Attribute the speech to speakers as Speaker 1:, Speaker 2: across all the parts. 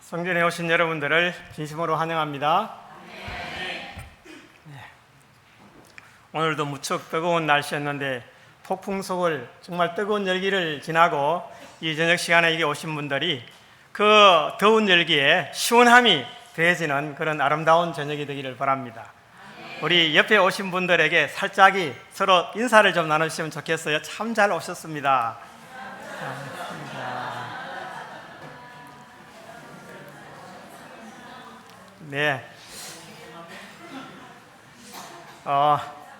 Speaker 1: 성전에 오신 여러분들을 진심으로 환영합니다. 오늘도 무척 뜨거운 날씨였는데 폭풍 속을 정말 뜨거운 열기를 지나고 이 저녁 시간에 여기 오신 분들이 그 더운 열기에 시원함이 더해지는 그런 아름다운 저녁이 되기를 바랍니다. 우리 옆에 오신 분들에게 살짝이 서로 인사를 좀 나누시면 좋겠어요. 참 잘 오셨습니다. 네.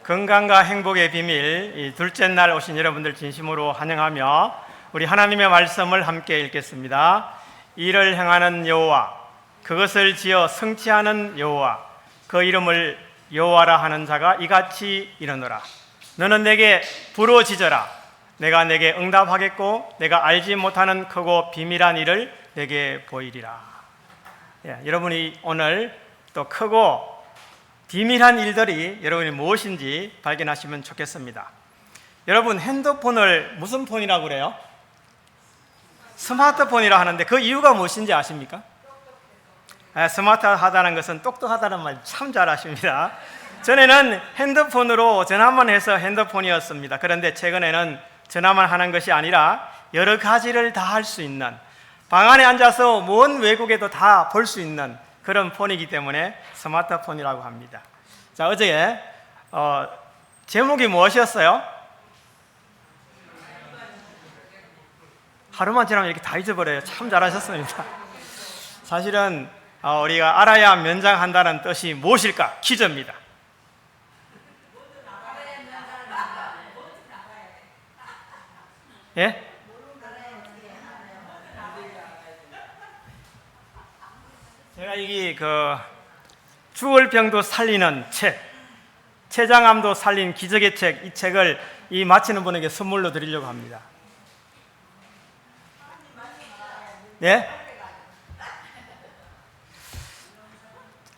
Speaker 1: 건강과 행복의 비밀, 이 둘째 날 오신 여러분들 진심으로 환영하며 우리 하나님의 말씀을 함께 읽겠습니다. 이를 행하는 여호와, 그것을 지어 성취하는 여호와, 그 이름을 여호와라 하는 자가 이같이 이르노라. 너는 내게 부르짖어라. 내가 내게 응답하겠고 내가 알지 못하는 크고 비밀한 일을 내게 보이리라. 여러분이 오늘 또 크고 비밀한 일들이 여러분이 무엇인지 발견하시면 좋겠습니다. 여러분, 핸드폰을 무슨 폰이라고 그래요? 스마트폰이라 하는데 그 이유가 무엇인지 아십니까? 스마트하다는 것은 똑똑하다는 말 참 잘 아십니다. 전에는 핸드폰으로 전화만 해서 핸드폰이었습니다. 그런데 최근에는 전화만 하는 것이 아니라 여러 가지를 다 할 수 있는, 방 안에 앉아서 먼 외국에도 다 볼 수 있는 그런 폰이기 때문에 스마트폰이라고 합니다. 자, 어제 제목이 무엇이었어요? 하루만 지나면 이렇게 다 잊어버려요. 참 잘하셨습니다. 사실은 우리가 알아야 면장한다는 뜻이 무엇일까? 퀴즈입니다. 예? 제가 이게 죽을 병도 살리는 책, 췌장암도 살린 기적의 책, 이 책을 이 마치는 분에게 선물로 드리려고 합니다. 네?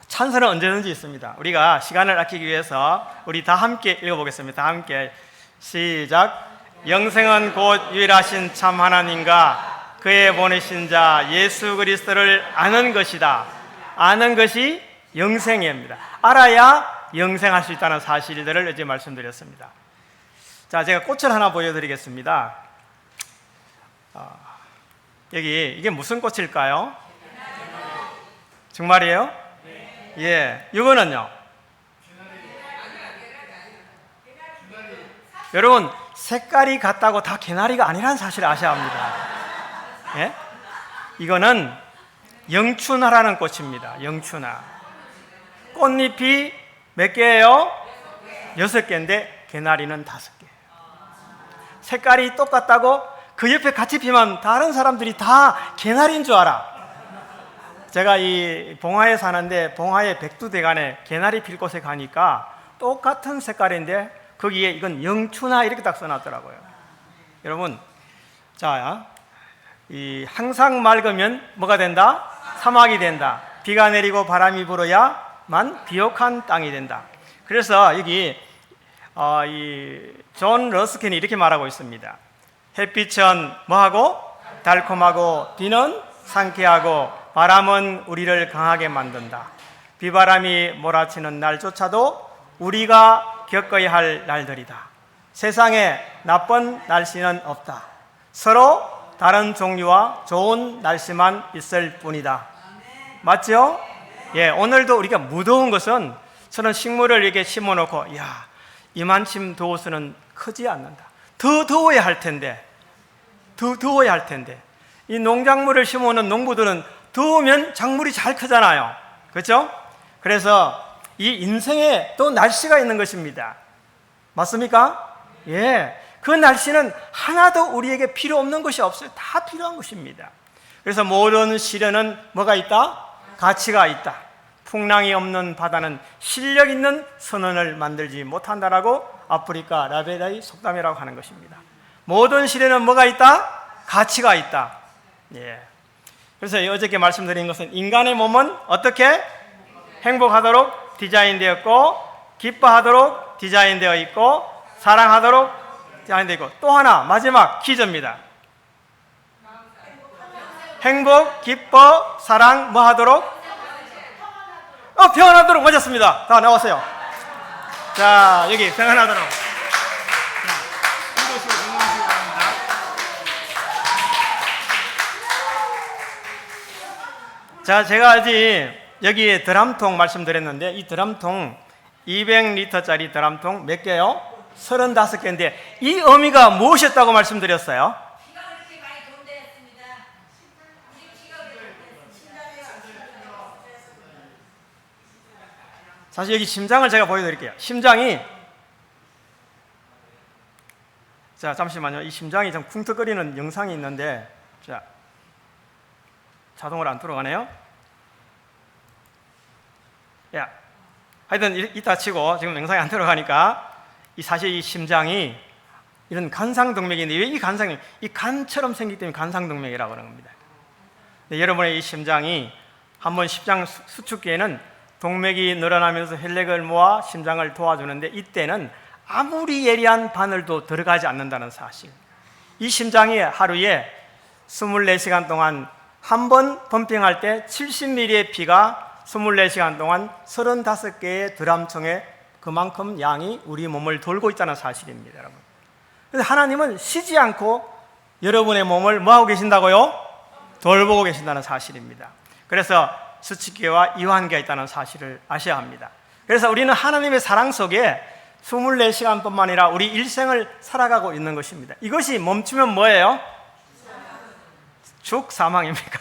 Speaker 1: 찬스는 언제든지 있습니다. 우리가 시간을 아끼기 위해서 우리 다 함께 읽어보겠습니다. 다 함께 시작. 영생은 곧 유일하신 참 하나님과 그의 보내신 자 예수 그리스도를 아는 것이다. 아는 것이 영생입니다. 알아야 영생할 수 있다는 사실들을 어제 말씀드렸습니다. 자, 제가 꽃을 하나 보여드리겠습니다. 여기 이게 무슨 꽃일까요? 정말이에요? 예, 이거는요. 여러분, 색깔이 같다고 다 개나리가 아니라는 사실을 아셔야 합니다. 예? 이거는 영춘화라는 꽃입니다. 영춘화. 꽃잎이 몇 개예요? 6개인데 개나리는 5개. 색깔이 똑같다고 그 옆에 같이 피면 다른 사람들이 다 개나리인 줄 알아. 제가 이 봉화에 사는데 봉화의 백두대간에 개나리 필 곳에 가니까 똑같은 색깔인데 거기에 이건 영춘화 이렇게 딱 써놨더라고요. 여러분, 자, 이 항상 맑으면 뭐가 된다? 사막이 된다. 비가 내리고 바람이 불어야만 비옥한 땅이 된다. 그래서 여기 이 존 러스킨이 이렇게 말하고 있습니다. 햇빛은 뭐하고? 달콤하고 비는 상쾌하고 바람은 우리를 강하게 만든다. 비바람이 몰아치는 날조차도 우리가 겪어야 할 날들이다. 세상에 나쁜 날씨는 없다. 서로 다른 종류와 좋은 날씨만 있을 뿐이다. 맞죠? 예, 오늘도 우리가 무더운 것은 저는 식물을 이렇게 심어놓고 이만큼 더워서는 크지 않는다. 더 더워야 할 텐데, 이 농작물을 심어놓은 농부들은 더우면 작물이 잘 크잖아요. 그렇죠? 그래서 이 인생에 또 날씨가 있는 것입니다. 맞습니까? 예, 그 날씨는 하나도 우리에게 필요 없는 것이 없어요. 다 필요한 것입니다. 그래서 모든 시련은 뭐가 있다? 가치가 있다. 풍랑이 없는 바다는 실력 있는 선원을 만들지 못한다라고 아프리카 라베다이 속담이라고 하는 것입니다. 모든 시련은 뭐가 있다? 가치가 있다. 예. 그래서 어저께 말씀드린 것은 인간의 몸은 어떻게 행복하도록 디자인되었고 기뻐하도록 디자인되어 있고 사랑하도록 디자인되어 있고 또 하나 마지막 퀴즈입니다. 행복, 기뻐, 사랑, 뭐 하도록? 평안하도록. 맞았습니다. 다 나왔어요. 자, 여기 평안하도록. 자, 제가 아직 여기에 드럼통 말씀드렸는데, 이 드럼통 200리터짜리 드럼통 몇 개요? 35개인데 이 의미가 무엇이었다고 말씀드렸어요? 사실 여기 심장을 제가 보여드릴게요. 심장이, 자 잠시만요. 이 심장이 좀 쿵떡거리는 영상이 있는데, 자 자동으로 안 들어가네요. 야, 하여튼 이따 치고 지금 영상이 안 들어가니까, 사실 이 심장이 이런 간상동맥인데, 왜 이 간상동맥? 이 간처럼 생기기 때문에 간상동맥이라고 하는 겁니다. 여러분의 이 심장이 한번 심장 수축기에는 동맥이 늘어나면서 혈액을 모아 심장을 도와주는데, 이때는 아무리 예리한 바늘도 들어가지 않는다는 사실. 이 심장이 하루에 24시간 동안 한 번 펌핑할 때 70ml의 피가 24시간 동안 35개의 드럼통에 그만큼 양이 우리 몸을 돌고 있다는 사실입니다, 여러분. 그래서 하나님은 쉬지 않고 여러분의 몸을 뭐하고 계신다고요? 돌보고 계신다는 사실입니다. 그래서 수치기와 이완기가 있다는 사실을 아셔야 합니다. 그래서 우리는 하나님의 사랑 속에 24시간뿐만 아니라 우리 일생을 살아가고 있는 것입니다. 이것이 멈추면 뭐예요? 죽 사망입니까?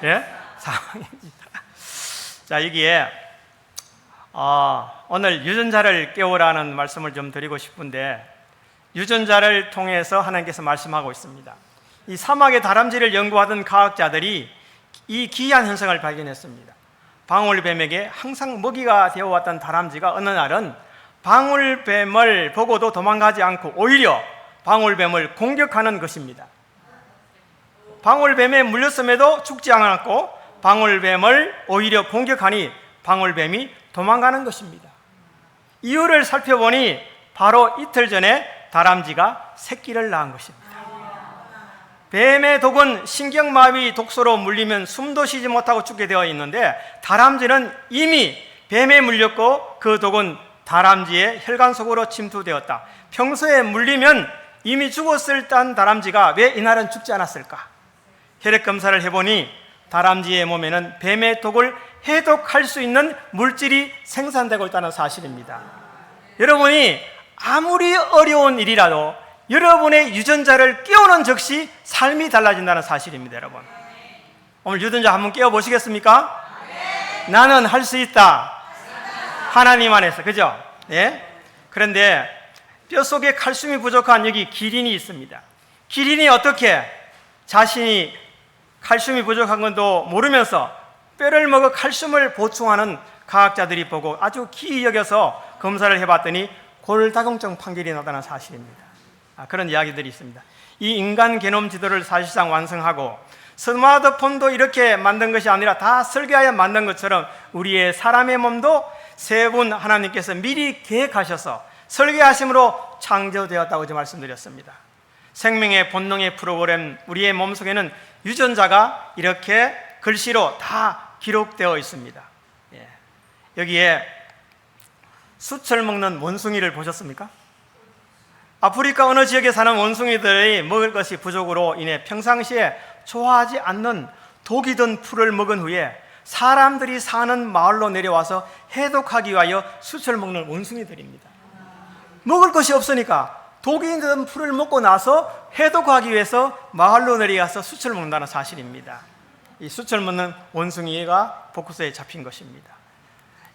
Speaker 1: 예? 사망입니다. 자, 여기에 오늘 유전자를 깨우라는 말씀을 좀 드리고 싶은데, 유전자를 통해서 하나님께서 말씀하고 있습니다. 이 사막의 다람쥐를 연구하던 과학자들이 이 기이한 현상을 발견했습니다. 방울뱀에게 항상 먹이가 되어왔던 다람쥐가 어느 날은 방울뱀을 보고도 도망가지 않고 오히려 방울뱀을 공격하는 것입니다. 방울뱀에 물렸음에도 죽지 않았고 방울뱀을 오히려 공격하니 방울뱀이 도망가는 것입니다. 이유를 살펴보니 바로 이틀 전에 다람쥐가 새끼를 낳은 것입니다. 뱀의 독은 신경마비 독소로 물리면 숨도 쉬지 못하고 죽게 되어 있는데, 다람쥐는 이미 뱀에 물렸고 그 독은 다람쥐의 혈관 속으로 침투되었다. 평소에 물리면 이미 죽었을 단 다람쥐가 왜 이날은 죽지 않았을까? 혈액 검사를 해보니 다람쥐의 몸에는 뱀의 독을 해독할 수 있는 물질이 생산되고 있다는 사실입니다. 여러분이 아무리 어려운 일이라도 여러분의 유전자를 깨우는 즉시 삶이 달라진다는 사실입니다, 여러분. 오늘 유전자 한번 깨워보시겠습니까? 나는 할 수 있다. 하나님 안에서, 그죠? 예? 그런데 뼛속에 칼슘이 부족한 여기 기린이 있습니다. 기린이 어떻게 자신이 칼슘이 부족한 것도 모르면서 뼈를 먹어 칼슘을 보충하는 과학자들이 보고 아주 기이 여겨서 검사를 해봤더니 골다공증 판결이 나타난 사실입니다. 그런 이야기들이 있습니다. 이 인간 게놈 지도를 사실상 완성하고 스마트폰도 이렇게 만든 것이 아니라 다 설계하여 만든 것처럼 우리의 사람의 몸도 세 분 하나님께서 미리 계획하셔서 설계하심으로 창조되었다고 이제 말씀드렸습니다. 생명의 본능의 프로그램, 우리의 몸속에는 유전자가 이렇게 글씨로 다 기록되어 있습니다. 예. 여기에 숯을 먹는 원숭이를 보셨습니까? 아프리카 어느 지역에 사는 원숭이들이 먹을 것이 부족으로 인해 평상시에 좋아하지 않는 독이 든 풀을 먹은 후에 사람들이 사는 마을로 내려와서 해독하기 위하여 숯을 먹는 원숭이들입니다. 먹을 것이 없으니까 독이 든 풀을 먹고 나서 해독하기 위해서 마을로 내려와서 숯을 먹는다는 사실입니다. 이 숯을 먹는 원숭이가 포커스에 잡힌 것입니다.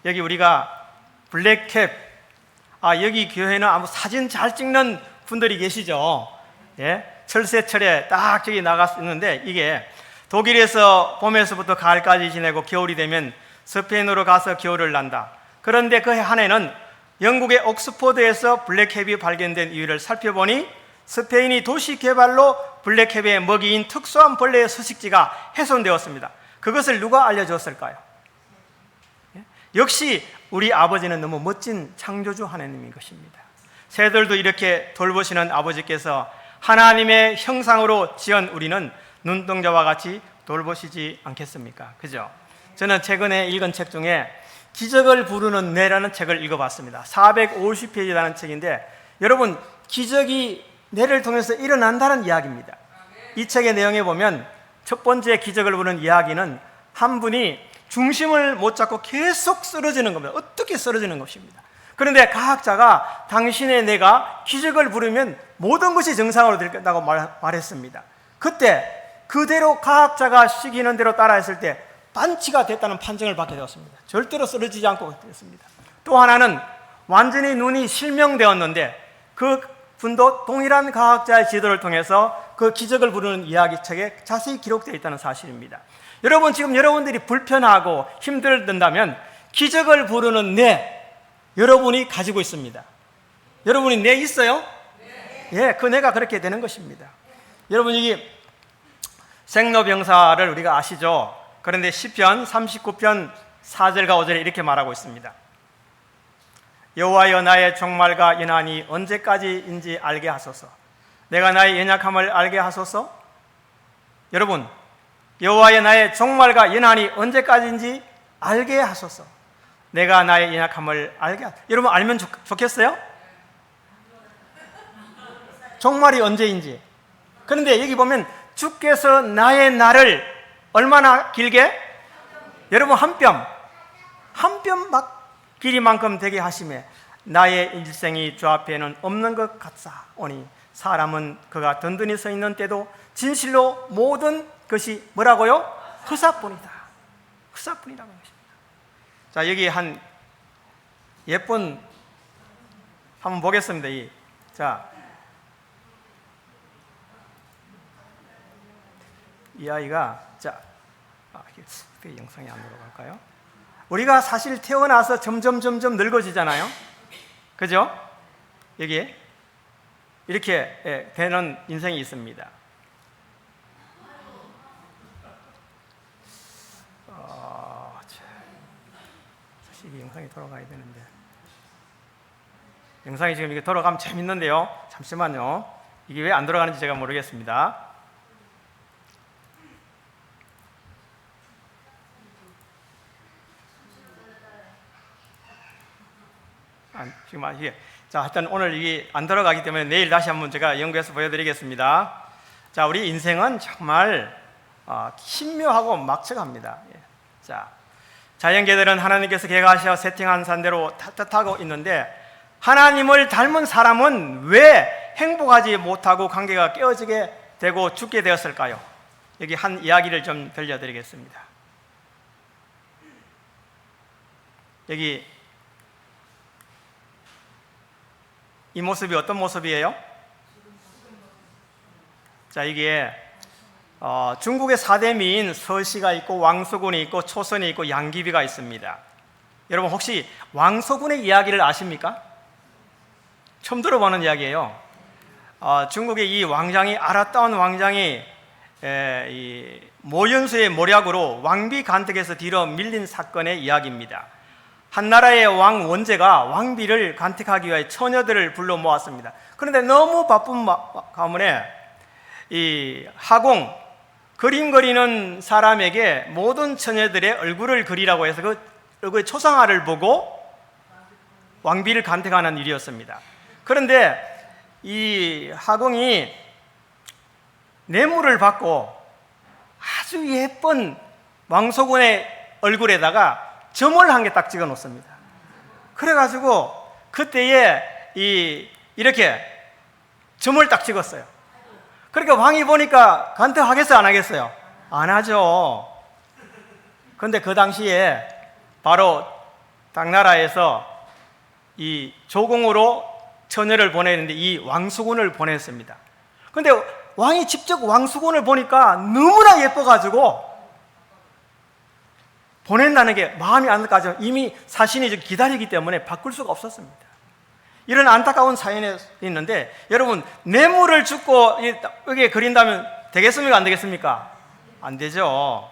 Speaker 1: 여기 우리가 블랙캡, 여기 교회는 아무 사진 잘 찍는 분들이 계시죠? 예? 철새철에 딱 저기 나갔었는데, 이게 독일에서 봄에서부터 가을까지 지내고 겨울이 되면 스페인으로 가서 겨울을 난다. 그런데 그 한 해는 영국의 옥스포드에서 블랙캡이 발견된 이유를 살펴보니 스페인이 도시 개발로 블랙캡의 먹이인 특수한 벌레의 서식지가 훼손되었습니다. 그것을 누가 알려줬을까요? 역시 우리 아버지는 너무 멋진 창조주 하나님인 것입니다. 새들도 이렇게 돌보시는 아버지께서 하나님의 형상으로 지은 우리는 눈동자와 같이 돌보시지 않겠습니까? 그죠? 저는 최근에 읽은 책 중에 기적을 부르는 뇌라는 책을 읽어봤습니다. 450페이지라는 책인데 여러분, 기적이 뇌를 통해서 일어난다는 이야기입니다. 이 책의 내용에 보면 첫 번째 기적을 부르는 이야기는 한 분이 중심을 못 잡고 계속 쓰러지는 겁니다. 어떻게 쓰러지는 것입니다. 그런데 과학자가 당신의 뇌가 기적을 부르면 모든 것이 정상으로 될 거라고 말했습니다. 그때 그대로 과학자가 시키는 대로 따라했을 때 반치가 됐다는 판정을 받게 되었습니다. 절대로 쓰러지지 않고 됐습니다. 또 하나는 완전히 눈이 실명되었는데 그 분도 동일한 과학자의 지도를 통해서 그 기적을 부르는 이야기책에 자세히 기록되어 있다는 사실입니다. 여러분, 지금 여러분들이 불편하고 힘들다면 기적을 부르는 뇌 여러분이 가지고 있습니다. 여러분이 뇌 있어요? 예, 그 뇌가 그렇게 되는 것입니다. 여러분, 이게 생로병사를 우리가 아시죠? 그런데 시편 39편 4절과 5절에 이렇게 말하고 있습니다. 여호와여, 나의 종말과 연한이 언제까지인지 알게 하소서. 내가 나의 연약함을 알게 하소서. 여러분, 여호와여, 나의 종말과 연한이 언제까지인지 알게 하소서. 내가 나의 연약함을 알게 하소서. 여러분, 알면 좋겠어요? 종말이 언제인지. 그런데 여기 보면 주께서 나의 날을 얼마나 길게? 여러분, 한 뼘 길이만큼 되게 하시매 나의 일생이 주 앞에는 없는 것 같사오니 사람은 그가 든든히 서 있는 때도 진실로 모든 것이 뭐라고요? 흑사뿐이다. 흑사뿐이라는 것입니다. 자, 여기 한 예쁜 한번 보겠습니다. 이 아이가 영상이 안 들어갈까요? 우리가 사실 태어나서 점점 늙어지잖아요. 그죠? 여기에 이렇게 되는 인생이 있습니다. 사실 이 영상이 돌아가야 되는데 영상이 지금 이게 돌아가면 재밌는데요. 잠시만요. 이게 왜 안 돌아가는지 제가 모르겠습니다. 지금 이게 자, 하여튼 오늘 이게 안 들어가기 때문에 내일 다시 한번 제가 연구해서 보여드리겠습니다. 자, 우리 인생은 정말 신묘하고 막측합니다. 자, 자연계들은 하나님께서 계획하셔 세팅한 산대로 탓하고 있는데 하나님을 닮은 사람은 왜 행복하지 못하고 관계가 깨어지게 되고 죽게 되었을까요? 여기 한 이야기를 좀 들려드리겠습니다. 여기 이 모습이 어떤 모습이에요? 자, 이게 중국의 4대 미인 서시가 있고 왕소군이 있고 초선이 있고 양귀비가 있습니다. 여러분, 혹시 왕소군의 이야기를 아십니까? 처음 들어보는 이야기예요. 중국의 이 왕장이, 아라따운 왕장이 이 모연수의 모략으로 왕비 간택에서 뒤로 밀린 사건의 이야기입니다. 한나라의 왕 원제가 왕비를 간택하기 위해 처녀들을 불러 모았습니다. 그런데 너무 바쁜 가문에 이 하공, 그림 그리는 사람에게 모든 처녀들의 얼굴을 그리라고 해서 그 얼굴의 초상화를 보고 왕비를 간택하는 일이었습니다. 그런데 이 하공이 뇌물을 받고 아주 예쁜 왕소군의 얼굴에다가 점을 한 개 딱 찍어 놓습니다. 그래가지고 그때에 이렇게 점을 딱 찍었어요. 그러니까 왕이 보니까 간택하겠어요, 안 하겠어요? 안 하죠. 그런데 그 당시에 바로 당나라에서 이 조공으로 처녀를 보내는데 이 왕수군을 보냈습니다. 그런데 왕이 직접 왕수군을 보니까 너무나 예뻐가지고 보낸다는 게 마음이 안 들까죠. 이미 사신이 기다리기 때문에 바꿀 수가 없었습니다. 이런 안타까운 사연이 있는데 여러분, 뇌물을 주고 여기에 그린다면 되겠습니까? 안 되겠습니까? 안 되죠.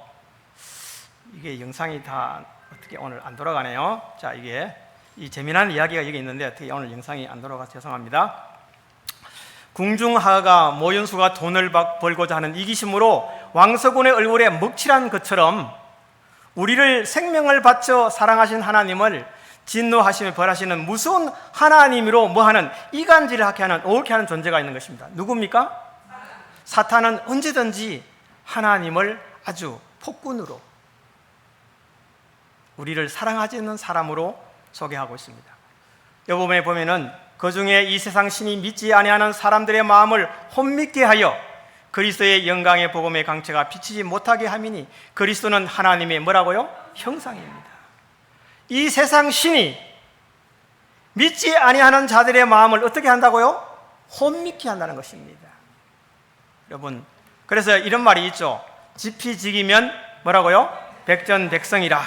Speaker 1: 이게 영상이 다 어떻게 오늘 안 돌아가네요. 자, 이게 이 재미난 이야기가 여기 있는데 어떻게 오늘 영상이 안 돌아가서 죄송합니다. 궁중하가 모연수가 돈을 벌고자 하는 이기심으로 왕서군의 얼굴에 먹칠한 것처럼 우리를 생명을 바쳐 사랑하신 하나님을 진노하시며 벌하시는 무서운 하나님으로 뭐하는 이간질을 하게 하는 오게 하는 존재가 있는 것입니다. 누굽니까? 사탄은 언제든지 하나님을 아주 폭군으로, 우리를 사랑하지 않는 사람으로 소개하고 있습니다. 이 부분에 보면은 그 중에 이 세상 신이 믿지 아니하는 사람들의 마음을 혼미케 하여 그리스도의 영광의 복음의 강체가 비치지 못하게 함이니 그리스도는 하나님의 뭐라고요? 형상입니다. 이 세상 신이 믿지 아니하는 자들의 마음을 어떻게 한다고요? 혼미케 한다는 것입니다. 여러분, 그래서 이런 말이 있죠. 지피지기면 뭐라고요? 백전백승이라.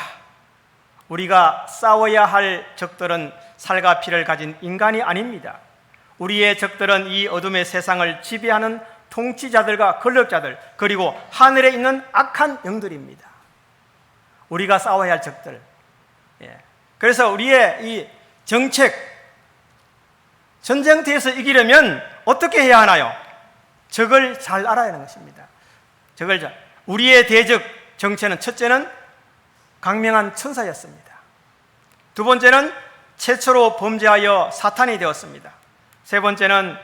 Speaker 1: 우리가 싸워야 할 적들은 살과 피를 가진 인간이 아닙니다. 우리의 적들은 이 어둠의 세상을 지배하는 통치자들과 권력자들, 그리고 하늘에 있는 악한 영들입니다. 우리가 싸워야 할 적들. 그래서 우리의 이 정책, 전쟁터에서 이기려면 어떻게 해야 하나요? 적을 잘 알아야 하는 것입니다. 우리의 대적 정체는, 첫째는 강명한 천사였습니다. 두 번째는 최초로 범죄하여 사탄이 되었습니다. 세 번째는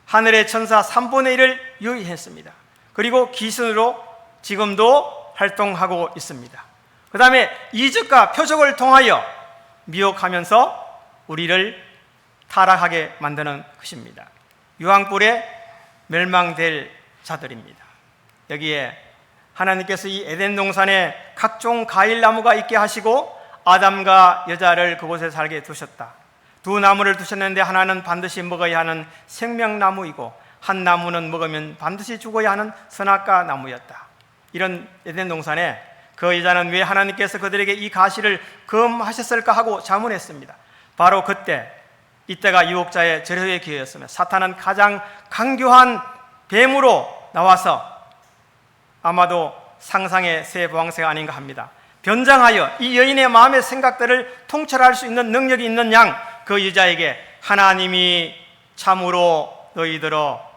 Speaker 1: 하늘의 천사 3분의 1을 유의했습니다. 그리고 기순으로 지금도 활동하고 있습니다. 그 다음에 이적과 표적을 통하여 미혹하면서 우리를 타락하게 만드는 것입니다. 유황불에 멸망될 자들입니다. 여기에 하나님께서 이 에덴 동산에 각종 과일나무가 있게 하시고 아담과 여자를 그곳에 살게 두셨다. 두 나무를 두셨는데 하나는 반드시 먹어야 하는 생명나무이고 한 나무는 먹으면 반드시 죽어야 하는 선악과 나무였다. 이런 에덴 동산에 그 여자는 왜 하나님께서 그들에게 이 가시를 금하셨을까 하고 자문했습니다. 바로 이때가 유혹자의 절호의 기회였으며 사탄은 가장 강교한 뱀으로 나와서 아마도 상상의 새 보왕새가 아닌가 합니다. 변장하여 이 여인의 마음의 생각들을 통찰할 수 있는 능력이 있는 양, 그 여자에게 하나님이 참으로 너희들어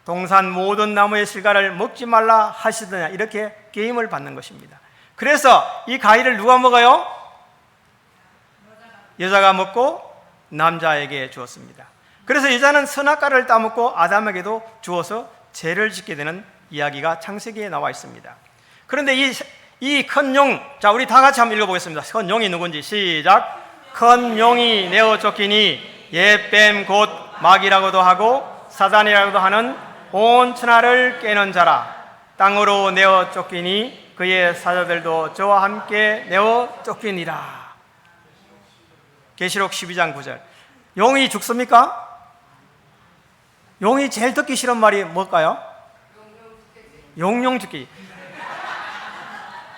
Speaker 1: 동산 모든 나무의 실과를 먹지 말라 하시더냐, 이렇게 게임을 받는 것입니다. 그래서 이 과일을 누가 먹어요? 여자가 먹고 남자에게 주었습니다. 그래서 여자는 선악과를 따먹고 아담에게도 주어서 죄를 짓게 되는 이야기가 창세기에 나와 있습니다. 그런데 이 큰 용, 자, 우리 다 같이 한번 읽어보겠습니다. 큰 용이 누군지 시작. 큰 용이 내어 쫓기니 옛뱀 곧 마귀라고도 하고 사단이라고도 하는 온 천하를 깨는 자라. 땅으로 내어 쫓기니 그의 사자들도 저와 함께 내어 쫓기니라. 계시록 12장 9절. 용이 죽습니까? 용이 제일 듣기 싫은 말이 뭘까요? 용용 죽기.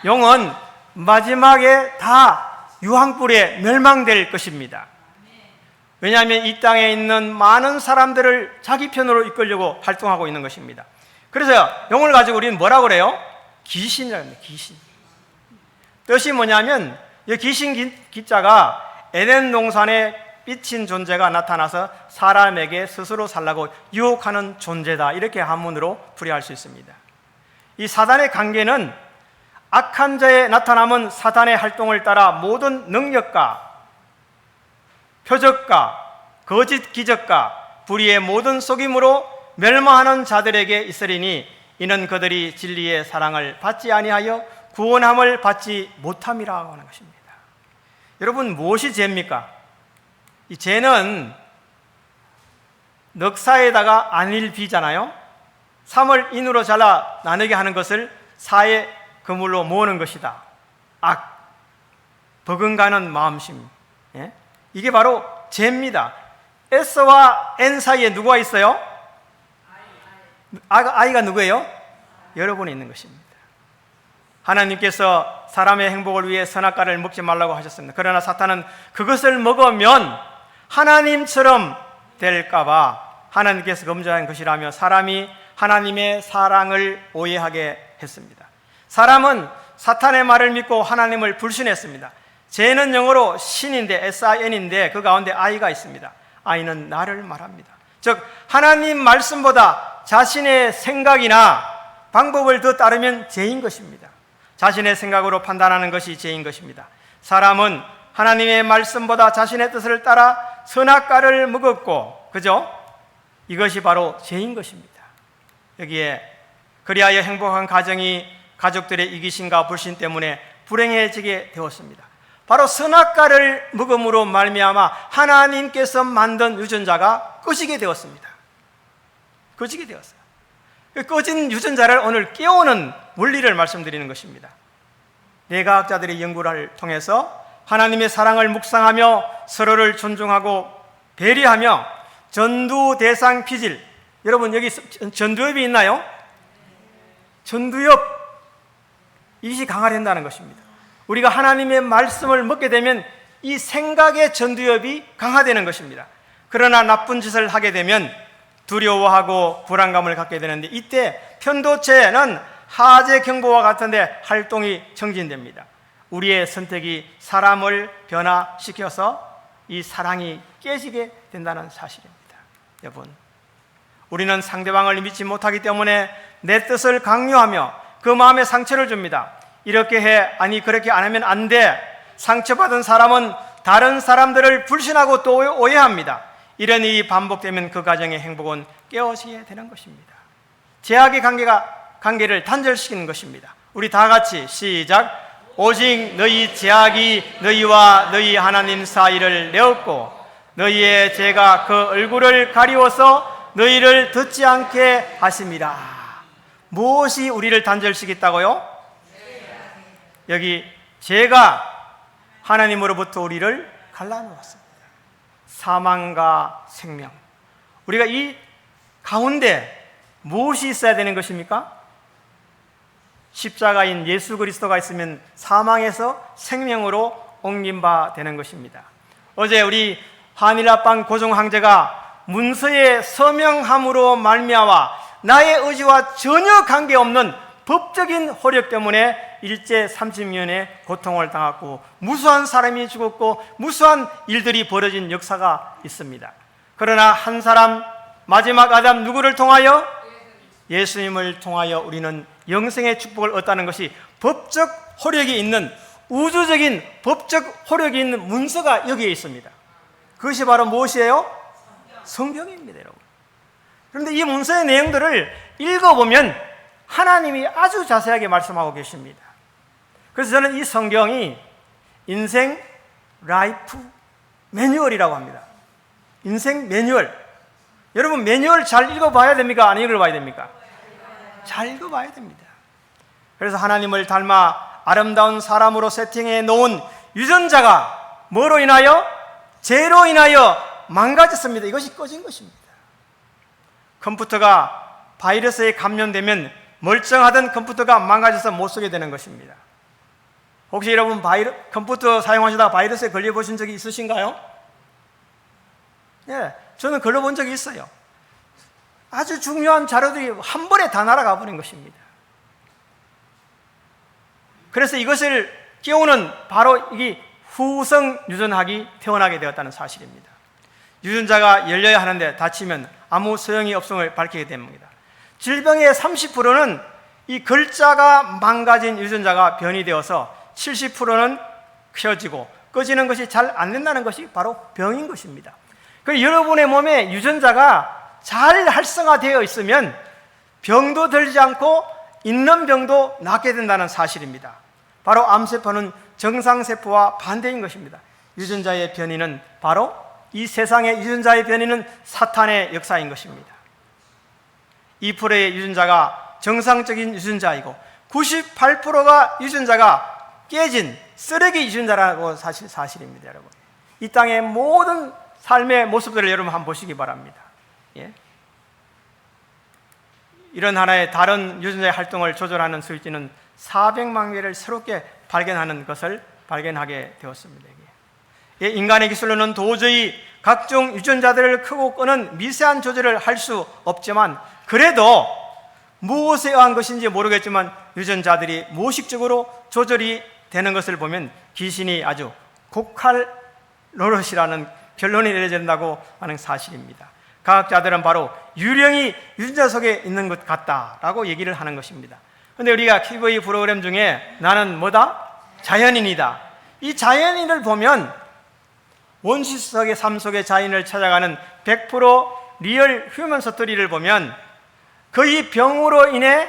Speaker 1: 용은 마지막에 다 유황불에 멸망될 것입니다. 왜냐하면 이 땅에 있는 많은 사람들을 자기 편으로 이끌려고 활동하고 있는 것입니다. 그래서 용을 가지고 우리는 뭐라고 그래요? 귀신이라고 합니다. 귀신. 뜻이 뭐냐면 이 귀신 기자가 에덴 동산에 삐친 존재가 나타나서 사람에게 스스로 살라고 유혹하는 존재다, 이렇게 한문으로 풀이할 수 있습니다. 이 사단의 관계는 악한 자의 나타남은 사단의 활동을 따라 모든 능력과 표적과 거짓 기적과 불의의 모든 속임으로 멸망하는 자들에게 있으리니 이는 그들이 진리의 사랑을 받지 아니하여 구원함을 받지 못함이라고 하는 것입니다. 여러분, 무엇이 죄입니까? 이 죄는 넉사에다가 안일비잖아요. 3을 인으로 잘라 나누게 하는 것을 4의 그물로 모으는 것이다. 악, 버금가는 마음심. 예? 이게 바로 죄입니다. S와 N 사이에 누가 있어요? I가 누구예요? 여러분이 있는 것입니다. 하나님께서 사람의 행복을 위해 선악과를 먹지 말라고 하셨습니다. 그러나 사탄은 그것을 먹으면 하나님처럼 될까봐 하나님께서 금지한 것이라며 사람이 하나님의 사랑을 오해하게 했습니다. 사람은 사탄의 말을 믿고 하나님을 불신했습니다. 죄는 영어로 신인데 SIN인데 그 가운데 I가 있습니다. I는 나를 말합니다. 즉 하나님 말씀보다 자신의 생각이나 방법을 더 따르면 죄인 것입니다. 자신의 생각으로 판단하는 것이 죄인 것입니다. 사람은 하나님의 말씀보다 자신의 뜻을 따라 선악과를 먹었고, 그죠? 이것이 바로 죄인 것입니다. 여기에 그리하여 행복한 가정이 가족들의 이기심과 불신 때문에 불행해지게 되었습니다. 바로 선악과를 먹음으로 말미암아 하나님께서 만든 유전자가 꺼지게 되었습니다. 꺼지게 되었어요. 그 꺼진 유전자를 오늘 깨우는 원리를 말씀드리는 것입니다. 뇌과학자들의 연구를 통해서 하나님의 사랑을 묵상하며 서로를 존중하고 배려하며 전두대상 피질, 여러분 여기 전두엽이 있나요? 전두엽, 이것이 강화된다는 것입니다. 우리가 하나님의 말씀을 먹게 되면 이 생각의 전두엽이 강화되는 것입니다. 그러나 나쁜 짓을 하게 되면 두려워하고 불안감을 갖게 되는데, 이때 편도체는 하재 경보와 같은데 활동이 정진됩니다. 우리의 선택이 사람을 변화시켜서 이 사랑이 깨지게 된다는 사실입니다. 여러분, 우리는 상대방을 믿지 못하기 때문에 내 뜻을 강요하며 그 마음에 상처를 줍니다. 이렇게 해, 아니 그렇게 안 하면 안 돼. 상처받은 사람은 다른 사람들을 불신하고 또 오해합니다. 이런 일이 반복되면 그 가정의 행복은 깨어지게 되는 것입니다. 제약의 관계를 단절시키는 것입니다. 우리 다 같이 시작. 오직 너희 제약이 너희와 너희 하나님 사이를 내었고 너희의 죄가 그 얼굴을 가리워서 너희를 듣지 않게 하심이라. 무엇이 우리를 단절시켰다고요? 여기 죄가 하나님으로부터 우리를 갈라놓았습니다. 사망과 생명, 우리가 이 가운데 무엇이 있어야 되는 것입니까? 십자가인 예수 그리스도가 있으면 사망에서 생명으로 옮긴 바 되는 것입니다. 어제 우리 한일합방 고종 황제가 문서에 서명함으로 말미암아 나의 의지와 전혀 관계없는 법적인 호력 때문에 일제 30년의 고통을 당했고 무수한 사람이 죽었고 무수한 일들이 벌어진 역사가 있습니다. 그러나 한 사람, 마지막 아담 누구를 통하여? 예수님을 통하여 우리는 영생의 축복을 얻다는 것이 법적 호력이 있는, 우주적인 법적 호력이 있는 문서가 여기에 있습니다. 그것이 바로 무엇이에요? 성경입니다, 여러분. 그런데 이 문서의 내용들을 읽어보면 하나님이 아주 자세하게 말씀하고 계십니다. 그래서 저는 이 성경이 인생 라이프 매뉴얼이라고 합니다. 인생 매뉴얼. 여러분, 매뉴얼 잘 읽어봐야 됩니까? 안 읽어봐야 됩니까? 잘 읽어봐야 됩니다. 그래서 하나님을 닮아 아름다운 사람으로 세팅해 놓은 유전자가 뭐로 인하여? 죄로 인하여 망가졌습니다. 이것이 꺼진 것입니다. 컴퓨터가 바이러스에 감염되면 멀쩡하던 컴퓨터가 망가져서 못 쓰게 되는 것입니다. 혹시 여러분 컴퓨터 사용하시다가 바이러스에 걸려보신 적이 있으신가요? 예, 저는 걸려본 적이 있어요. 아주 중요한 자료들이 한 번에 다 날아가 버린 것입니다. 그래서 이것을 깨우는 바로 이게 후성 유전학이 태어나게 되었다는 사실입니다. 유전자가 열려야 하는데 닫히면 아무 소용이 없음을 밝히게 됩니다. 질병의 30%는 이 글자가 망가진 유전자가 변이 되어서 70%는 켜지고 꺼지는 것이 잘 안 된다는 것이 바로 병인 것입니다. 그래서 여러분의 몸에 유전자가 잘 활성화되어 있으면 병도 들지 않고 있는 병도 낫게 된다는 사실입니다. 바로 암세포는 정상세포와 반대인 것입니다. 유전자의 변이는 바로 이 세상의 유전자의 변이는 사탄의 역사인 것입니다. 2%의 유전자가 정상적인 유전자이고 98%가 유전자가 깨진 쓰레기 유전자라고 사실입니다, 여러분. 이 땅의 모든 삶의 모습들을 여러분 한번 보시기 바랍니다. 예? 이런 하나의 다른 유전자의 활동을 조절하는 스위치는 400만 개를 새롭게 발견하는 것을 발견하게 되었습니다. 예, 인간의 기술로는 도저히 각종 유전자들을 크고 끄는 미세한 조절을 할 수 없지만 그래도 무엇에 의한 것인지 모르겠지만 유전자들이 무의식적으로 조절이 되는 것을 보면 귀신이 아주 곡할 노릇이라는 결론이 내려진다고 하는 사실입니다. 과학자들은 바로 유령이 유전자 속에 있는 것 같다라고 얘기를 하는 것입니다. 그런데 우리가 TV 프로그램 중에 나는 뭐다? 자연인이다. 이 자연인을 보면 원시적의 삶 속의 자연을 찾아가는 100% 리얼 휴먼 스토리를 보면 거의 병으로 인해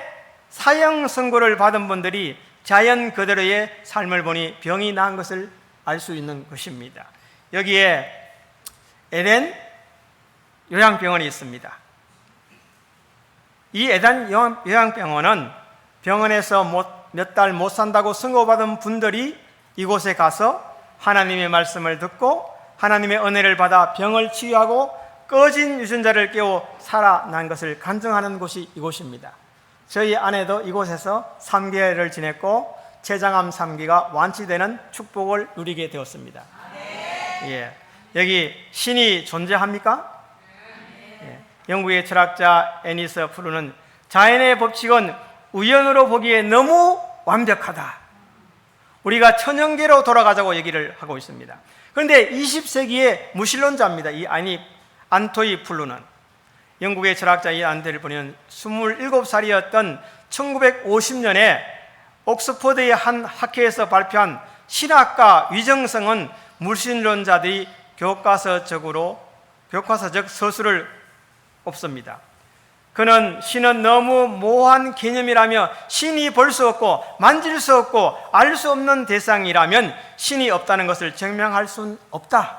Speaker 1: 사형 선고를 받은 분들이 자연 그대로의 삶을 보니 병이 나은 것을 알 수 있는 것입니다. 여기에 에덴 요양병원이 있습니다. 이 에덴 요양병원은 병원에서 몇 달 못 산다고 선고받은 분들이 이곳에 가서 하나님의 말씀을 듣고 하나님의 은혜를 받아 병을 치유하고 꺼진 유전자를 깨워 살아난 것을 간증하는 곳이 이곳입니다. 저희 아내도 이곳에서 3개월을 지냈고 췌장암 3기가 완치되는 축복을 누리게 되었습니다. 예. 여기 신이 존재합니까? 예. 영국의 철학자 애니스 프루는 자연의 법칙은 우연으로 보기에 너무 완벽하다. 우리가 천연계로 돌아가자고 얘기를 하고 있습니다. 그런데 20세기의 무신론자입니다. 이 안토이 플루는 영국의 철학자 이 안토이 플루는 27살이었던 1950년에 옥스퍼드의 한 학회에서 발표한 신학과 위정성은 무신론자들이 교과서적 서술을 없습니다. 그는 신은 너무 모호한 개념이라며 신이 볼 수 없고 만질 수 없고 알 수 없는 대상이라면 신이 없다는 것을 증명할 수는 없다.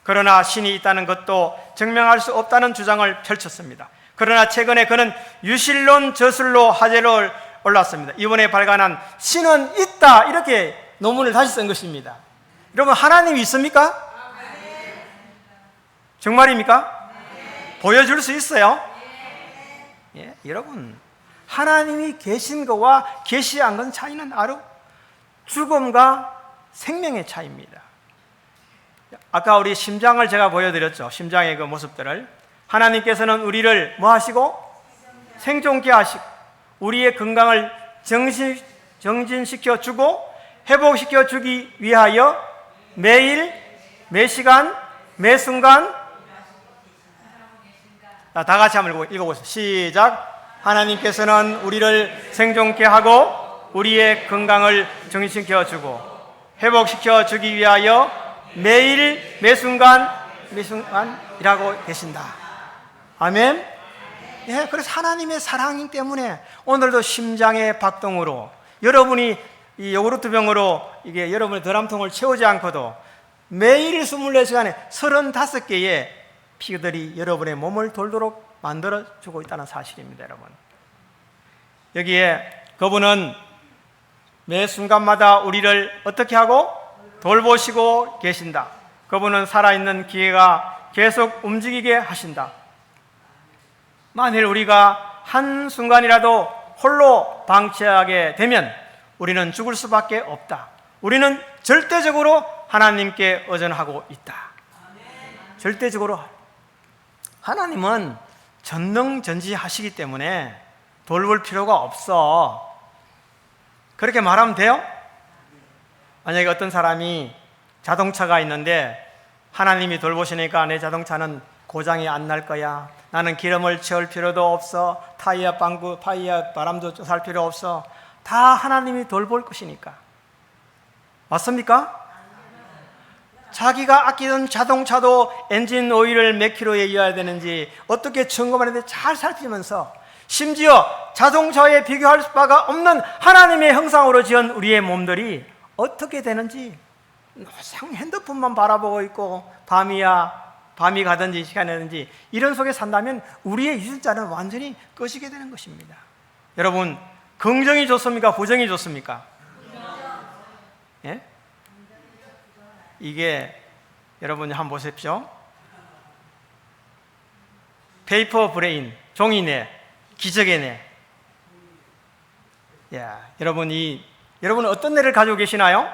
Speaker 1: 그러나 신이 있다는 것도 증명할 수 없다는 주장을 펼쳤습니다. 그러나 최근에 그는 유실론 저술로 화제로 올랐습니다. 이번에 발간한 신은 있다 이렇게 논문을 다시 쓴 것입니다. 여러분 하나님이 있습니까? 정말입니까? 보여줄 수 있어요? 예, 여러분 하나님이 계신 것과 계시 안 건 차이는 바로 죽음과 생명의 차이입니다. 아까 우리 심장을 제가 보여드렸죠. 심장의 그 모습들을 하나님께서는 우리를 뭐 하시고? 생존케 하시고 우리의 건강을 정진시켜 주고 회복시켜 주기 위하여 매일 매 시간 매 순간 다 같이 한번 읽어보세요. 시작. 하나님께서는 우리를 생존케 하고 우리의 건강을 정진시켜 주고 회복시켜 주기 위하여 매일 매 순간 일하고 계신다. 아멘. 예, 그래서 하나님의 사랑이기 때문에 오늘도 심장의 박동으로 여러분이 이 요구르트 병으로 이게 여러분의 드럼통을 채우지 않고도 매일 24시간에 35개의 피들이 여러분의 몸을 돌도록 만들어주고 있다는 사실입니다. 여러분 여기에 그분은 매 순간마다 우리를 어떻게 하고 돌보시고 계신다. 그분은 살아있는 기회가 계속 움직이게 하신다. 만일 우리가 한순간이라도 홀로 방치하게 되면 우리는 죽을 수밖에 없다. 우리는 절대적으로 하나님께 의존하고 있다. 절대적으로 하나님은 전능전지하시기 때문에 돌볼 필요가 없어. 그렇게 말하면 돼요? 만약에 어떤 사람이 자동차가 있는데 하나님이 돌보시니까 내 자동차는 고장이 안 날 거야. 나는 기름을 채울 필요도 없어. 타이어 바람도 살 필요 없어. 다 하나님이 돌볼 것이니까. 맞습니까? 자기가 아끼던 자동차도 엔진 오일을 몇 킬로에 이어야 되는지 어떻게 점검하는지 잘 살피면서 심지어 자동차에 비교할 바가 없는 하나님의 형상으로 지은 우리의 몸들이 어떻게 되는지 항상 핸드폰만 바라보고 있고 밤이 가든지 시간이 되든지 이런 속에 산다면 우리의 유전자는 완전히 꺼지게 되는 것입니다. 여러분 긍정이 좋습니까? 부정이 좋습니까? 예? 이게 여러분이 한번 보십시오. 페이퍼 브레인, 종이뇌, 기적의 뇌. 야, 여러분은 어떤 뇌를 가지고 계시나요?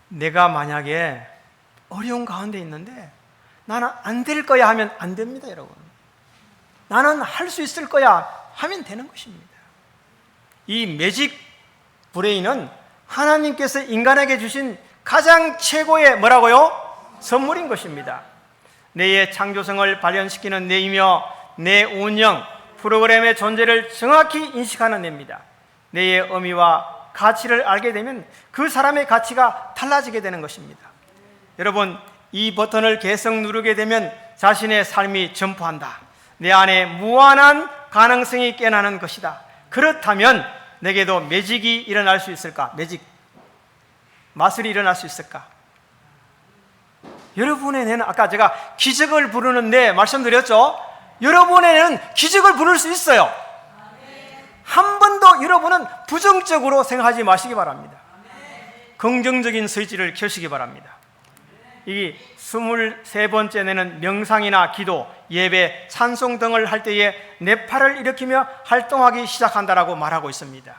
Speaker 1: 내가 만약에 어려운 가운데 있는데 나는 안 될 거야 하면 안 됩니다, 여러분. 나는 할 수 있을 거야 하면 되는 것입니다. 이 매직 브레인은 하나님께서 인간에게 주신 가장 최고의 뭐라고요? 선물인 것입니다. 내의 창조성을 발현시키는 뇌이며 내 운영, 프로그램의 존재를 정확히 인식하는 뇌입니다. 뇌의 의미와 가치를 알게 되면 그 사람의 가치가 달라지게 되는 것입니다. 여러분, 이 버튼을 계속 누르게 되면 자신의 삶이 점프한다. 내 안에 무한한 가능성이 깨어나는 것이다. 그렇다면 내게도 매직이 일어날 수 있을까? 매직, 마술이 일어날 수 있을까? 여러분의 뇌는, 아까 제가 기적을 부르는데 말씀드렸죠? 여러분의 뇌는 기적을 부를 수 있어요. 한 번도 여러분은 부정적으로 생각하지 마시기 바랍니다. 긍정적인 스위치를 켜시기 바랍니다. 이 23번째 뇌는 명상이나 기도, 예배, 찬송 등을 할 때에 뇌파를 일으키며 활동하기 시작한다라고 말하고 있습니다.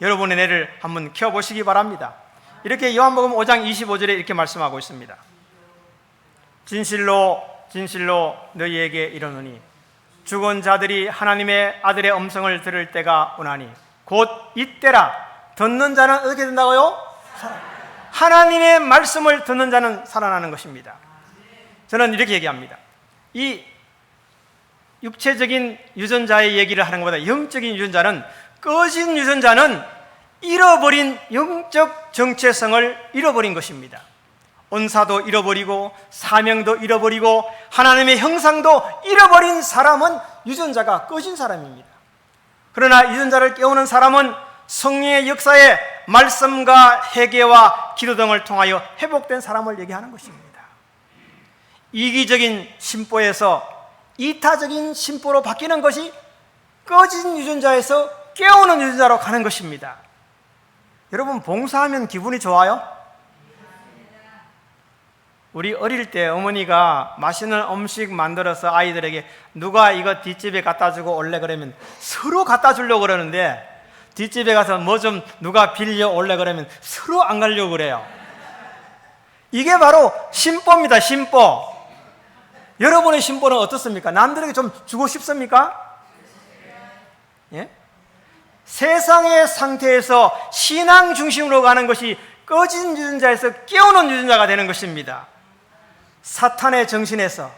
Speaker 1: 여러분의 뇌를 한번 켜보시기 바랍니다. 이렇게 요한복음 5장 25절에 이렇게 말씀하고 있습니다. 진실로 진실로 너희에게 이르노니 죽은 자들이 하나님의 아들의 음성을 들을 때가 오나니 곧 이때라. 듣는 자는 어떻게 된다고요? 하나님의 말씀을 듣는 자는 살아나는 것입니다. 저는 이렇게 얘기합니다. 이 육체적인 유전자의 얘기를 하는 것보다 영적인 유전자는, 꺼진 유전자는 잃어버린 영적 정체성을 잃어버린 것입니다. 은사도 잃어버리고 사명도 잃어버리고 하나님의 형상도 잃어버린 사람은 유전자가 꺼진 사람입니다. 그러나 유전자를 깨우는 사람은 성령의 역사에 말씀과 회개와 기도 등을 통하여 회복된 사람을 얘기하는 것입니다. 이기적인 심보에서 이타적인 심보로 바뀌는 것이 꺼진 유전자에서 깨우는 유전자로 가는 것입니다. 여러분, 봉사하면 기분이 좋아요? 우리 어릴 때 어머니가 맛있는 음식 만들어서 아이들에게 누가 이거 뒷집에 갖다 주고 올래 그러면 서로 갖다 주려고 그러는데, 뒷집에 가서 뭐 좀 누가 빌려 올래 그러면 서로 안 가려고 그래요. 이게 바로 심보입니다. 심보. 여러분의 심보는 어떻습니까? 남들에게 좀 주고 싶습니까? 예? 세상의 상태에서 신앙 중심으로 가는 것이 꺼진 유전자에서 깨우는 유전자가 되는 것입니다. 사탄의 정신에서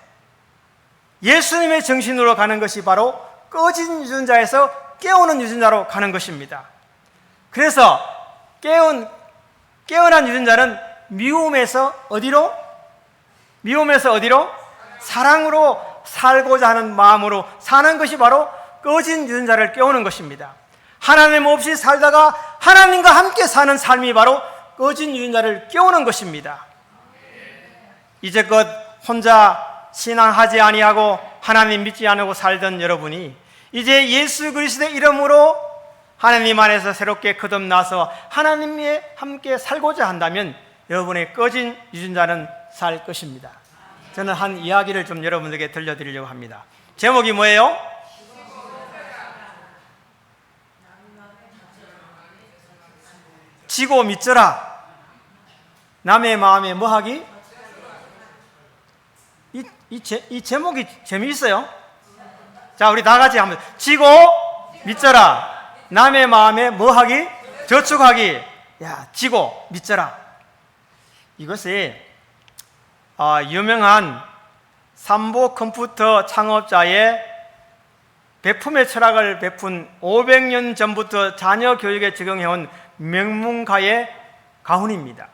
Speaker 1: 예수님의 정신으로 가는 것이 바로 꺼진 유전자에서 깨우는 유전자로 가는 것입니다. 그래서 깨어난 유전자는 미움에서 어디로? 사랑으로 살고자 하는 마음으로 사는 것이 바로 꺼진 유전자를 깨우는 것입니다. 하나님 없이 살다가 하나님과 함께 사는 삶이 바로 꺼진 유전자를 깨우는 것입니다. 이제껏 혼자 신앙하지 아니하고 하나님 믿지 않고 살던 여러분이 이제 예수 그리스도의 이름으로 하나님 안에서 새롭게 거듭나서 하나님과 함께 살고자 한다면 여러분의 꺼진 유전자는 살 것입니다. 저는 한 이야기를 좀 여러분들에게 들려드리려고 합니다. 제목이 뭐예요? 지고 믿져라. 남의 마음에 뭐하기? 이 제목이 재미있어요. 자, 우리 다 같이 한번. 지고 믿져라. 남의 마음에 뭐하기? 저축하기. 야, 지고 믿져라. 이것이 유명한 삼보 컴퓨터 창업자의 베품의 철학을 베푼 500년 전부터 자녀 교육에 적용해온 명문가의 가훈입니다.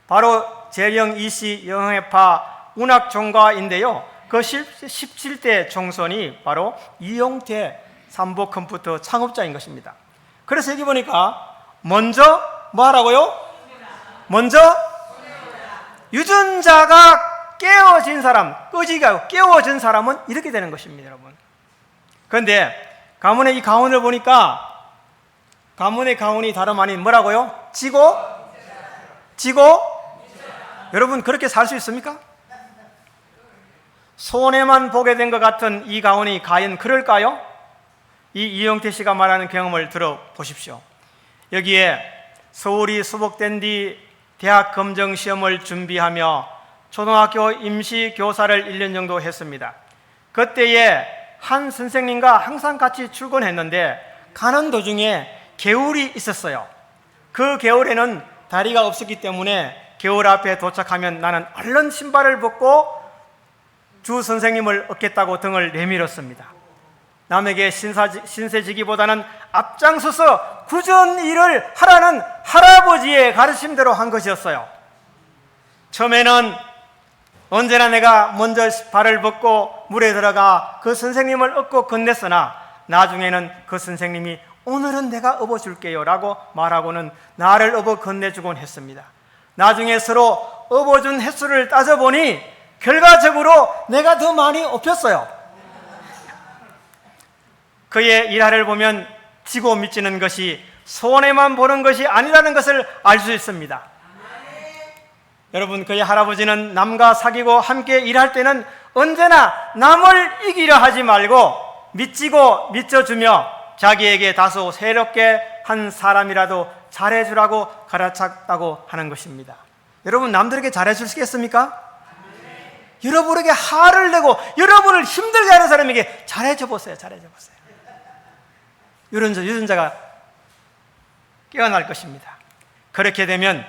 Speaker 1: 바로 재령 이시 영해파 운학 종가인데요. 그 17대 종손이 바로 이용태 삼보 컴퓨터 창업자인 것입니다. 그래서 여기 보니까 먼저 뭐 하라고요? 먼저 유전자가 깨어진 사람, 꺼지가 깨어진 사람은 이렇게 되는 것입니다, 여러분. 그런데 가문의 이 가훈을 보니까 가문의 가훈이 다름 아닌 뭐라고요? 지고 여러분, 그렇게 살 수 있습니까? 손해만 보게 된 것 같은 이 가훈이 과연 그럴까요? 이 이용태 씨가 말하는 경험을 들어보십시오. 여기에 서울이 수복된 뒤 대학 검정 시험을 준비하며 초등학교 임시교사를 1년 정도 했습니다. 그때에 한 선생님과 항상 같이 출근했는데 가는 도중에 개울이 있었어요. 그 개울에는 다리가 없었기 때문에 겨울 앞에 도착하면 나는 얼른 신발을 벗고 주 선생님을 얻겠다고 등을 내밀었습니다. 남에게 신세지기보다는 앞장서서 굳은 일을 하라는 할아버지의 가르침대로 한 것이었어요. 처음에는 언제나 내가 먼저 발을 벗고 물에 들어가 그 선생님을 업고 건넸으나 나중에는 그 선생님이 오늘은 내가 업어줄게요 라고 말하고는 나를 업어 건네주곤 했습니다. 나중에 서로 업어준 횟수를 따져보니 결과적으로 내가 더 많이 업혔어요. 그의 일화를 보면 지고 미치는 것이 손해만 보는 것이 아니라는 것을 알 수 있습니다. 여러분, 그의 할아버지는 남과 사귀고 함께 일할 때는 언제나 남을 이기려 하지 말고 미치고 미쳐주며 자기에게 다소 새롭게 한 사람이라도 잘해주라고 가르쳤다고 하는 것입니다. 여러분, 남들에게 잘해주시겠습니까? 여러분에게 화를 내고 여러분을 힘들게 하는 사람에게 잘해줘 보세요. 잘해줘 보세요. 유전자가 깨어날 것입니다. 그렇게 되면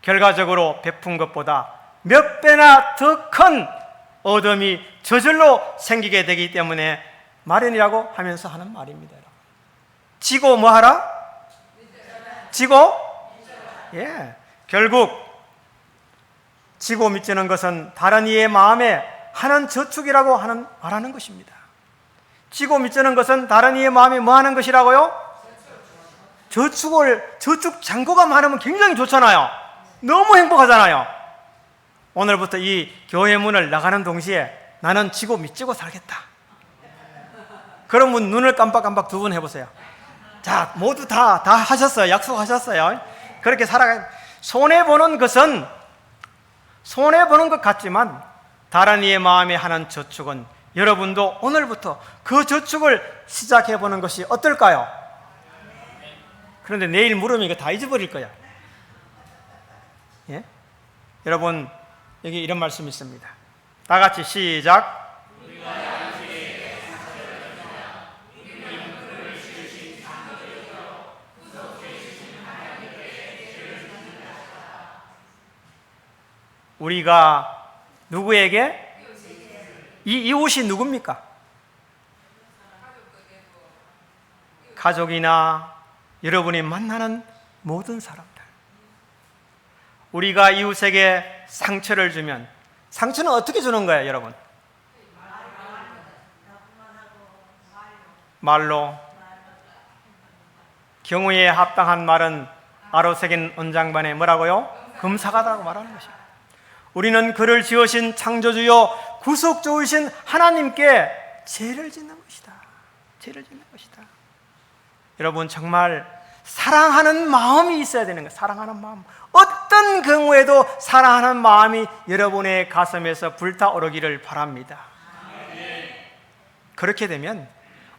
Speaker 1: 결과적으로 베푼 것보다 몇 배나 더 큰 어둠이 저절로 생기게 되기 때문에 마련이라고 하면서 하는 말입니다. 지고 뭐 하라? 지고? 예. 결국 지고 미치는 것은 다른 이의 마음에 하는 저축이라고 말하는 것입니다. 지고 미치는 것은 다른 이의 마음에 뭐 하는 것이라고요? 저축 잔고가 많으면 굉장히 좋잖아요. 너무 행복하잖아요. 오늘부터 이 교회 문을 나가는 동시에 나는 지고 미치고 살겠다. 그런 분 눈을 깜빡깜빡 두 번 해보세요. 자, 모두 다 하셨어요. 약속하셨어요. 그렇게 손해보는 것은 손해보는 것 같지만 다른 이의 마음에 하는 저축은 여러분도 오늘부터 그 저축을 시작해보는 것이 어떨까요? 그런데 내일 물으면 이거 다 잊어버릴 거야. 예? 여러분, 여기 이런 말씀이 있습니다. 다 같이 시작. 우리가 누구에게? 이 이웃이 누굽니까? 가족이나 여러분이 만나는 모든 사람들. 우리가 이웃에게 상처를 주면 상처는 어떻게 주는 거예요, 여러분? 말로. 경우에 합당한 말은 아로새긴 언장반에 뭐라고요? 금사가다라고 말하는 것입니다. 우리는 그를 지으신 창조주요 구속주이신 하나님께 죄를 짓는 것이다. 죄를 짓는 것이다. 여러분, 정말 사랑하는 마음이 있어야 되는 거예요. 사랑하는 마음. 어떤 경우에도 사랑하는 마음이 여러분의 가슴에서 불타오르기를 바랍니다. 그렇게 되면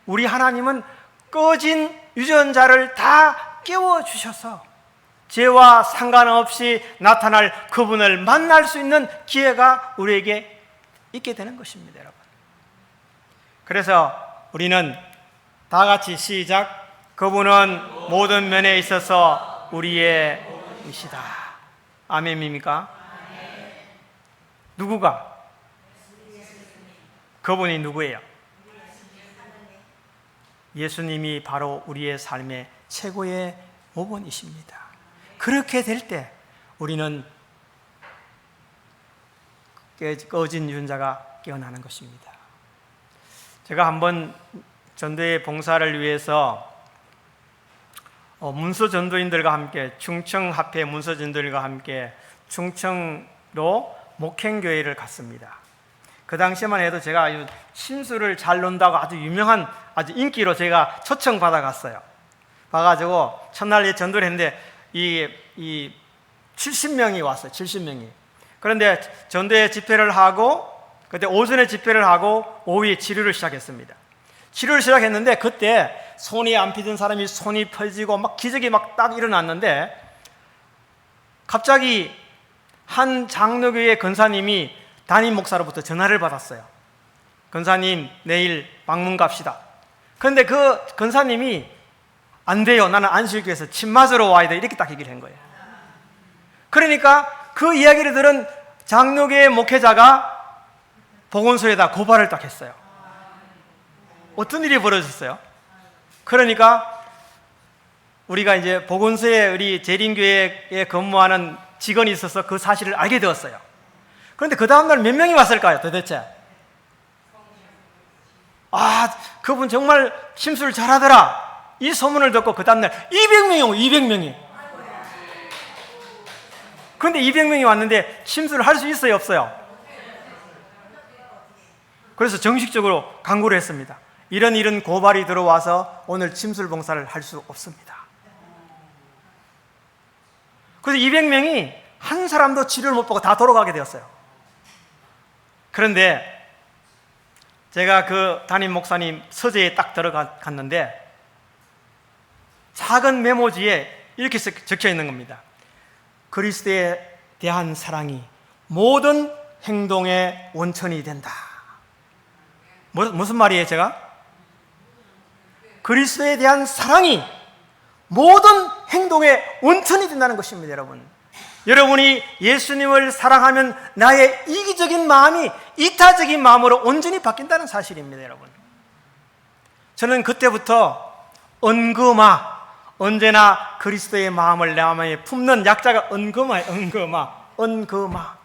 Speaker 1: 우리 하나님은 꺼진 유전자를 다 깨워주셔서 죄와 상관없이 나타날 그분을 만날 수 있는 기회가 우리에게 있게 되는 것입니다, 여러분. 그래서 우리는 다 같이 시작. 그분은 모든 면에 있어서 우리의 이시다. 아멘입니까? 누구가? 그분이 누구예요? 예수님이 바로 우리의 삶의 최고의 모본이십니다. 그렇게 될 때 우리는 꺼진 유전자가 깨어나는 것입니다. 제가 한번 전도의 봉사를 위해서 문서전도인들과 함께 충청합회 문서전도인들과 함께 충청로 목행교회를 갔습니다. 그 당시에만 해도 제가 아주 심수를 잘 논다고 아주 유명한 아주 인기로 제가 초청받아 갔어요. 봐가지고 첫날 전도를 했는데 이 70명이 왔어요. 70명이. 그런데 전도회 집회를 하고 그때 오전에 집회를 하고 오후에 치료를 시작했습니다. 치료를 시작했는데 그때 손이 안 피던 사람이 손이 펴지고 막 기적이 막 딱 일어났는데 갑자기 한 장로교회 권사님이 담임 목사로부터 전화를 받았어요. 권사님, 내일 방문 갑시다. 그런데 그 권사님이 안 돼요. 나는 안식교에서 침 맞으러 와야 돼. 이렇게 딱 얘기를 한 거예요. 그러니까 그 이야기를 들은 장로교의 목회자가 보건소에다 고발을 딱 했어요. 어떤 일이 벌어졌어요? 그러니까 우리가 이제 보건소에 우리 재림교회에 근무하는 직원이 있어서 그 사실을 알게 되었어요. 그런데 그 다음날 몇 명이 왔을까요, 도대체? 아, 그분 정말 심술을 잘하더라. 이 소문을 듣고 그 다음날 200명이 오고 200명이. 그런데 200명이 왔는데 심술을 할 수 있어요, 없어요? 그래서 정식적으로 강구를 했습니다. 이런 고발이 들어와서 오늘 침술 봉사를 할 수 없습니다. 그래서 200명이 한 사람도 치료를 못 받고 다 돌아가게 되었어요. 그런데 제가 그 담임 목사님 서재에 딱 들어갔는데 작은 메모지에 이렇게 적혀 있는 겁니다. 그리스도에 대한 사랑이 모든 행동의 원천이 된다. 무슨 말이에요, 제가? 그리스도에 대한 사랑이 모든 행동의 원천이 된다는 것입니다, 여러분. 여러분이 예수님을 사랑하면 나의 이기적인 마음이 이타적인 마음으로 온전히 바뀐다는 사실입니다, 여러분. 저는 그때부터 언금아, 언제나 그리스도의 마음을 내 마음에 품는 약자가 언금아예요. 언금아.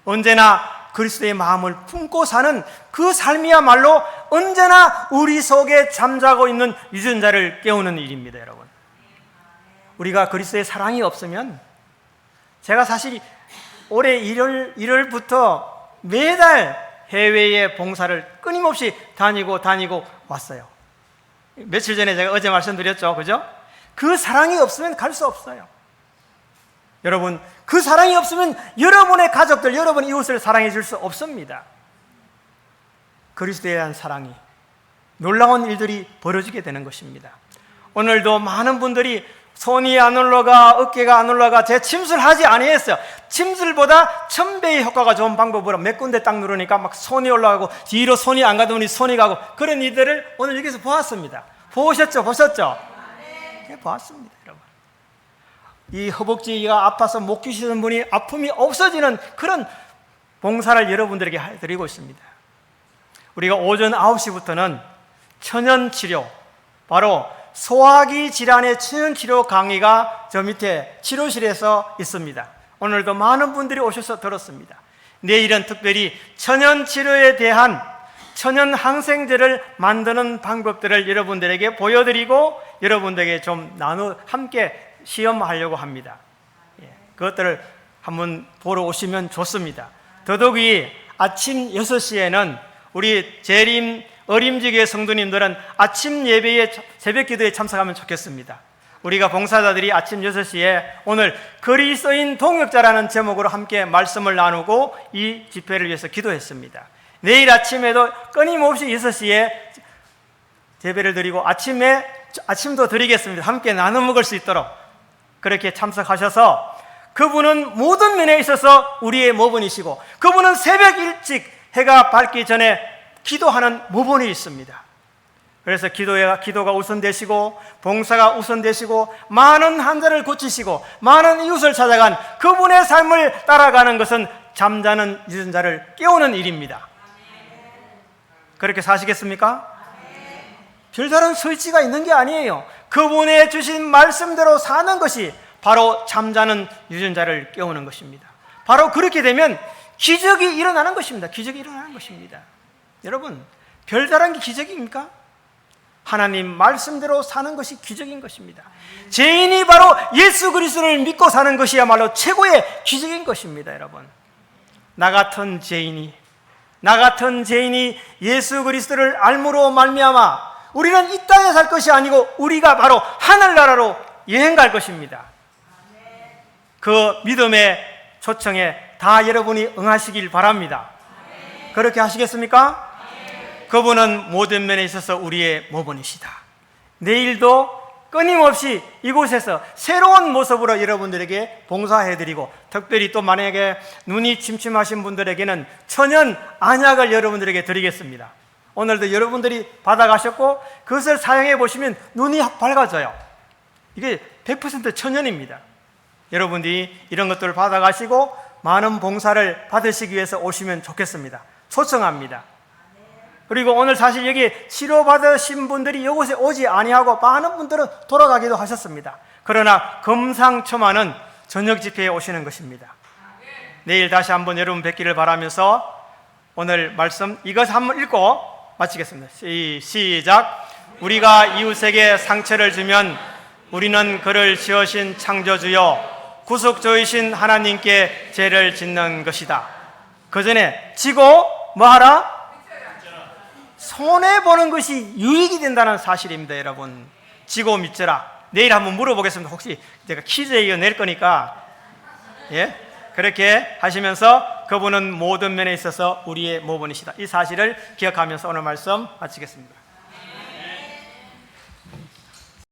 Speaker 1: 언제나 그리스도의 마음을 품고 사는 그 삶이야말로 언제나 우리 속에 잠자고 있는 유전자를 깨우는 일입니다, 여러분. 우리가 그리스도의 사랑이 없으면, 제가 사실 올해 1월부터 매달 해외에 봉사를 끊임없이 다니고 왔어요. 며칠 전에 제가 어제 말씀드렸죠, 그죠? 그 사랑이 없으면 갈 수 없어요. 여러분, 그 사랑이 없으면 여러분의 가족들, 여러분 이웃을 사랑해 줄 수 없습니다. 그리스도에 대한 사랑이 놀라운 일들이 벌어지게 되는 것입니다. 오늘도 많은 분들이 손이 안 올라가, 어깨가 안 올라가, 제 침술하지 아니했어요. 침술보다 1000배의 효과가 좋은 방법으로 몇 군데 딱 누르니까 막 손이 올라가고, 뒤로 손이 안 가다 보니 손이 가고, 그런 일들을 오늘 여기서 보았습니다. 보셨죠? 네, 보았습니다, 여러분. 이 허벅지가 아파서 못 끼시는 분이 아픔이 없어지는 그런 봉사를 여러분들에게 해드리고 있습니다. 우리가 오전 9시부터는 천연치료, 바로 소화기 질환의 천연치료 강의가 저 밑에 치료실에서 있습니다. 오늘도 많은 분들이 오셔서 들었습니다. 내일은 특별히 천연치료에 대한 천연항생제를 만드는 방법들을 여러분들에게 보여드리고 여러분들에게 좀 함께 시험하려고 합니다. 그것들을 한번 보러 오시면 좋습니다. 더더욱이 아침 6시에는 우리 재림 어림지교회 성도님들은 아침 예배에 새벽 기도에 참석하면 좋겠습니다. 우리가 봉사자들이 아침 6시에 오늘 그리스도인 동역자라는 제목으로 함께 말씀을 나누고 이 집회를 위해서 기도했습니다. 내일 아침에도 끊임없이 6시에 예배를 드리고 아침도 드리겠습니다. 함께 나눠 먹을 수 있도록 그렇게 참석하셔서, 그분은 모든 면에 있어서 우리의 모본이시고, 그분은 새벽 일찍 해가 밝기 전에 기도하는 모본이 있습니다. 그래서 기도가 우선되시고 봉사가 우선되시고 많은 환자를 고치시고 많은 이웃을 찾아간 그분의 삶을 따라가는 것은 잠자는 유전자를 깨우는 일입니다. 그렇게 사시겠습니까? 별다른 설치가 있는 게 아니에요. 그분의 주신 말씀대로 사는 것이 바로 잠자는 유전자를 깨우는 것입니다. 바로 그렇게 되면 기적이 일어나는 것입니다. 기적이 일어나는 것입니다. 여러분, 별다른 게 기적입니까? 하나님 말씀대로 사는 것이 기적인 것입니다. 죄인이 바로 예수 그리스도를 믿고 사는 것이야말로 최고의 기적인 것입니다. 여러분, 나 같은 죄인이 예수 그리스도를 알므로 말미암아 우리는 이 땅에 살 것이 아니고 우리가 바로 하늘나라로 여행 갈 것입니다. 그 믿음의 초청에 다 여러분이 응하시길 바랍니다. 그렇게 하시겠습니까? 그분은 모든 면에 있어서 우리의 모본이시다. 내일도 끊임없이 이곳에서 새로운 모습으로 여러분들에게 봉사해드리고, 특별히 또 만약에 눈이 침침하신 분들에게는 천연 안약을 여러분들에게 드리겠습니다. 오늘도 여러분들이 받아가셨고 그것을 사용해 보시면 눈이 밝아져요. 이게 100% 천연입니다. 여러분들이 이런 것들을 받아가시고 많은 봉사를 받으시기 위해서 오시면 좋겠습니다. 초청합니다. 그리고 오늘 사실 여기 치료받으신 분들이 이곳에 오지 아니하고 많은 분들은 돌아가기도 하셨습니다. 그러나 금상첨화는 저녁 집회에 오시는 것입니다. 내일 다시 한번 여러분 뵙기를 바라면서 오늘 말씀 이것 한번 읽고 마치겠습니다. 시작. 우리가 이웃에게 상처를 주면 우리는 그를 지으신 창조주여 구속주이신 하나님께 죄를 짓는 것이다. 그 전에 지고 뭐하라? 손해보는 것이 유익이 된다는 사실입니다. 여러분, 지고 믿져라. 내일 한번 물어보겠습니다. 혹시 제가 퀴즈에 이어 낼 거니까, 예? 그렇게 하시면서 그분은 모든 면에 있어서 우리의 모본이시다. 이 사실을 기억하면서 오늘 말씀 마치겠습니다.